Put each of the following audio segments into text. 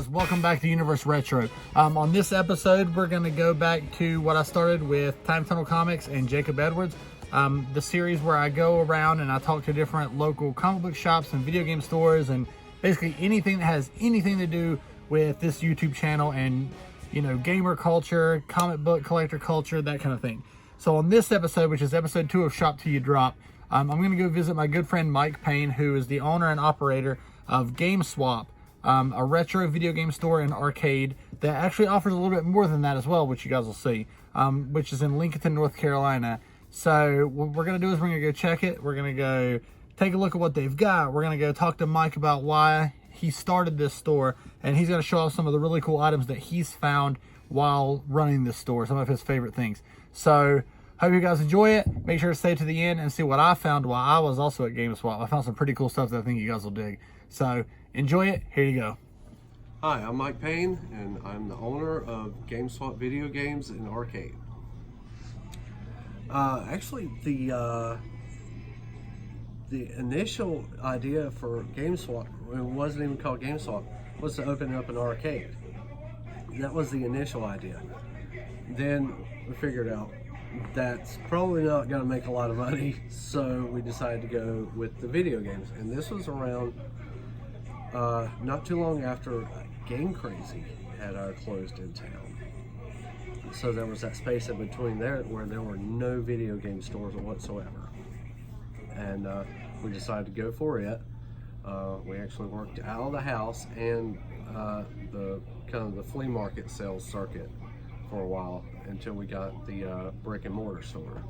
guys, welcome back to Universe Retro. On this episode, we're going to go back to what I started with Time Tunnel Comics and Jacob Edwards. The series where I go around and I talk to different local comic book shops and video game stores and basically anything that has anything to do with this YouTube channel and, you know, gamer culture, comic book collector culture, that kind of thing. So on this episode, which is episode 2 of Shop Till You Drop, I'm going to go visit my good friend Mike Payne, who is the owner and operator of GameSwap, a retro video game store and arcade that actually offers a little bit more than that as well, which you guys will see, which is in Lincolnton, North Carolina. So what we're going to do is we're going to go check it. We're going to go take a look at what they've got. We're going to go talk to Mike about why he started this store, and he's going to show off some of the really cool items that he's found while running this store, some of his favorite things. So hope you guys enjoy it. Make sure to stay to the end and see what I found while I was also at GameSwap. I found some pretty cool stuff that I think you guys will dig. So enjoy it. Here you go. Hi, I'm Mike Payne, and I'm the owner of GameSwap Video Games and Arcade. Actually, the initial idea for GameSwap, it wasn't even called GameSwap, was to open up an arcade. That was the initial idea. Then we figured out that's probably not going to make a lot of money, so we decided to go with the video games. And this was around not too long after Game Crazy had closed in town. So there was that space in between there where there were no video game stores whatsoever. And we decided to go for it. We actually worked out of the house and the kind of the flea market sales circuit for a while until we got the brick and mortar store.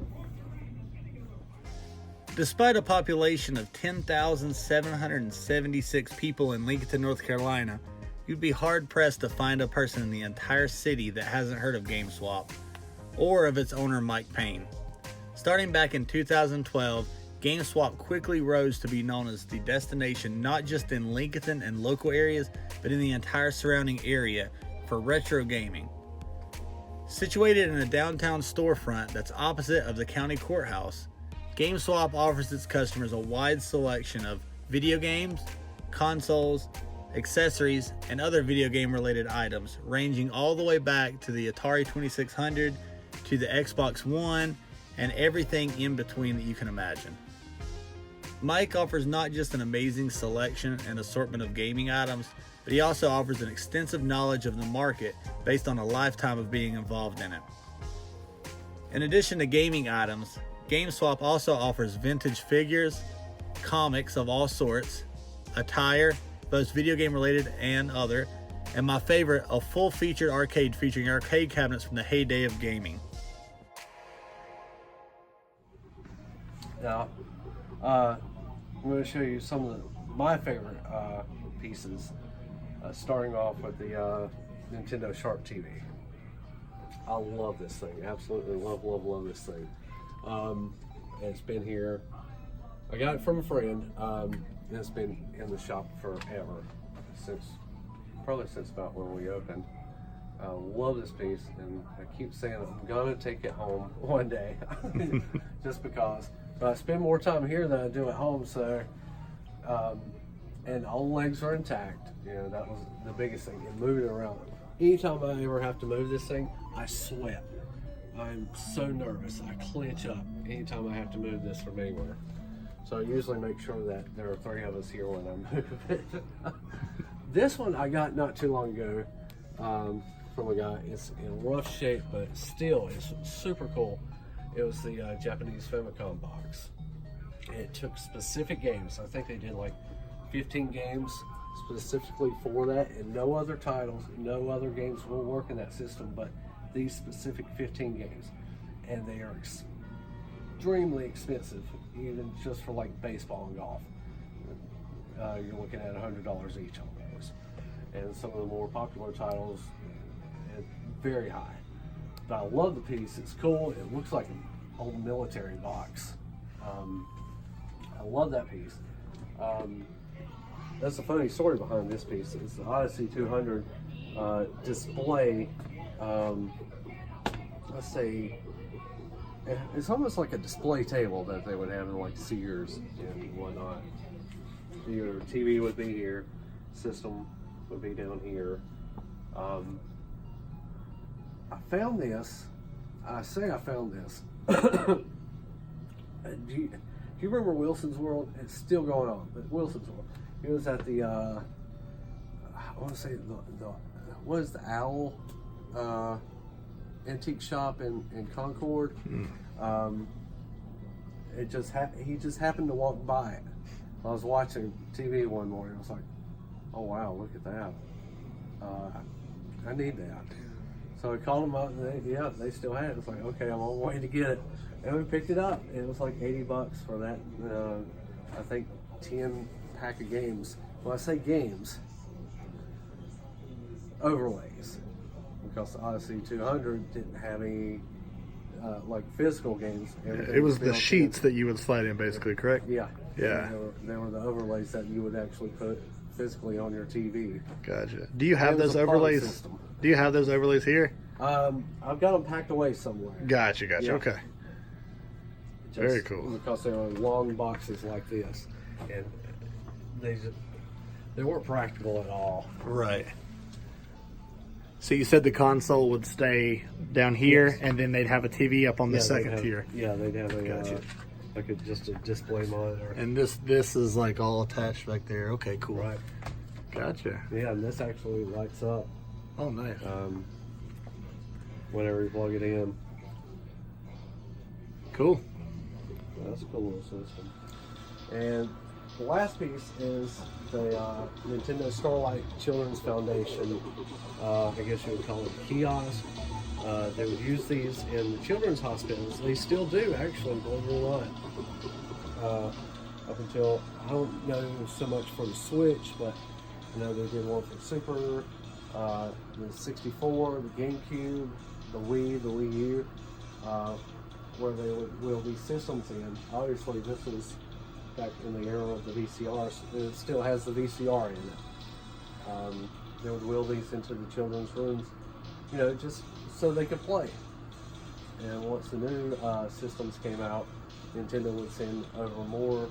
Despite a population of 10,776 people in Lincolnton, North Carolina, you'd be hard-pressed to find a person in the entire city that hasn't heard of GameSwap or of its owner, Mike Payne. Starting back in 2012, GameSwap quickly rose to be known as the destination not just in Lincolnton and local areas, but in the entire surrounding area for retro gaming. Situated in a downtown storefront that's opposite of the county courthouse, GameSwap offers its customers a wide selection of video games, consoles, accessories, and other video game related items, ranging all the way back to the Atari 2600 to the Xbox One and everything in between that you can imagine. Mike offers not just an amazing selection and assortment of gaming items, but he also offers an extensive knowledge of the market based on a lifetime of being involved in it. In addition to gaming items, GameSwap also offers vintage figures, comics of all sorts, attire, both video game related and other, and my favorite, a full featured arcade featuring arcade cabinets from the heyday of gaming. Now, I'm going to show you some of my favorite pieces, starting off with the Nintendo Sharp TV. I love this thing, absolutely love this thing. It's been here, I got it from a friend, and it's been in the shop forever, probably since about when we opened. I love this piece, and I keep saying I'm gonna take it home one day, just because. But I spend more time here than I do at home, so, and all the legs are intact. You know, that was the biggest thing, and moving it around. Anytime I ever have to move this thing, I sweat. I'm so nervous. I clench up anytime I have to move this from anywhere. So I usually make sure that there are 3 of us here when I move it. This one I got not too long ago from a guy. It's in rough shape, but still, it's super cool. It was the Japanese Famicom box. And it took specific games. I think they did like 15 games specifically for that, and no other titles, no other games will work in that system, but these specific 15 games. And they are extremely expensive, even just for like baseball and golf. You're looking at $100 each on those. And some of the more popular titles, very high. But I love the piece, it's cool, it looks like an old military box. I love that piece. That's a funny story behind this piece. It's the Odyssey 200 display, let's say, it's almost like a display table that they would have in like Sears and whatnot. Your TV would be here, system would be down here. I found this. I found this. Do you remember Wilson's World? It's still going on, but Wilson's World. It was at the, I want to say what is the Owl antique shop in Concord. He just happened to walk by it. I was watching TV one morning. I was like, oh wow, look at that. I need that. So I called them up and they still had it. It's like, okay, I'm on my way to get it. And we picked it up. It was like $80 for that, I think 10 pack of games. When I say games, overlays. Because the Odyssey 200 didn't have any like physical games. It was the sheets that you would slide in, basically, correct? Yeah. Yeah. They were the overlays that you would actually put physically on your TV. Gotcha. Do you have those overlays? Do you have those overlays here? I've got them packed away somewhere. Gotcha. Yeah. Okay. Very cool. Because they're in long boxes like this, and they weren't practical at all. Right. So you said the console would stay down here, Yes. and then they'd have a TV up on the second tier. Yeah, they'd have a Gotcha. like just a display monitor. And this is like all attached back there. Okay, cool. Right. Gotcha. Yeah, and this actually lights up Oh, nice. whenever you plug it in. Cool. That's a cool little system. And the last piece is the Nintendo Starlight Children's Foundation. I guess you would call it a kiosk. They would use these in the children's hospitals. They still do, actually, believe it or not. Up until, I don't know so much for the Switch, but I know they did one for Super, the 64, the GameCube, the Wii, the Wii U, where they would wheel these systems in. Obviously, this is back in the era of the VCR. It still has the VCR in it. They would wheel these into the children's rooms, you know, just so they could play. And once the new systems came out, Nintendo would send over more,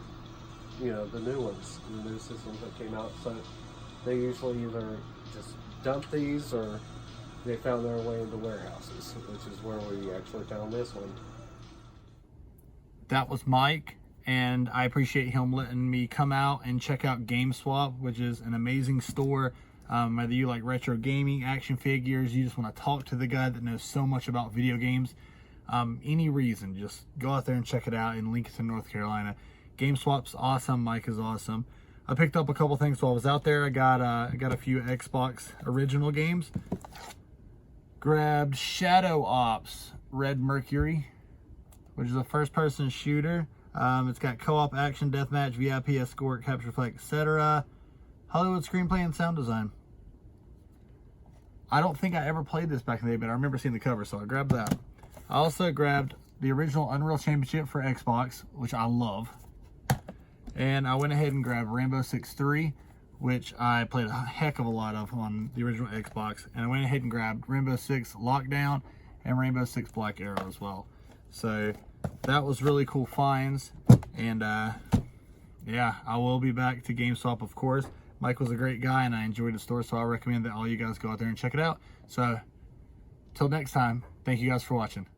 you know, the new ones, the new systems that came out. So they usually either just dump these or they found their way into warehouses, which is where we actually found this one. That was Mike, and I appreciate him letting me come out and check out GameSwap, which is an amazing store. Whether you like retro gaming, action figures, you just want to talk to the guy that knows so much about video games, any reason, just go out there and check it out in Lincolnton, North Carolina. GameSwap's awesome. Mike is awesome. I picked up a couple things while I was out there. I got a few Xbox original games. Grabbed Shadow Ops Red Mercury, which is a first-person shooter. It's got co-op, action, deathmatch, VIP, escort, capture flag, etc. Hollywood screenplay and sound design. I don't think I ever played this back in the day, but I remember seeing the cover, so I grabbed that. I also grabbed the original Unreal Championship for Xbox, which I love. And I went ahead and grabbed Rainbow Six 3, which I played a heck of a lot of on the original Xbox. And I went ahead and grabbed Rainbow Six Lockdown and Rainbow Six Black Arrow as well. So that was really cool finds. And yeah, I will be back to GameSwap, of course. Mike was a great guy and I enjoyed the store, so I recommend that all you guys go out there and check it out. So till next time, thank you guys for watching.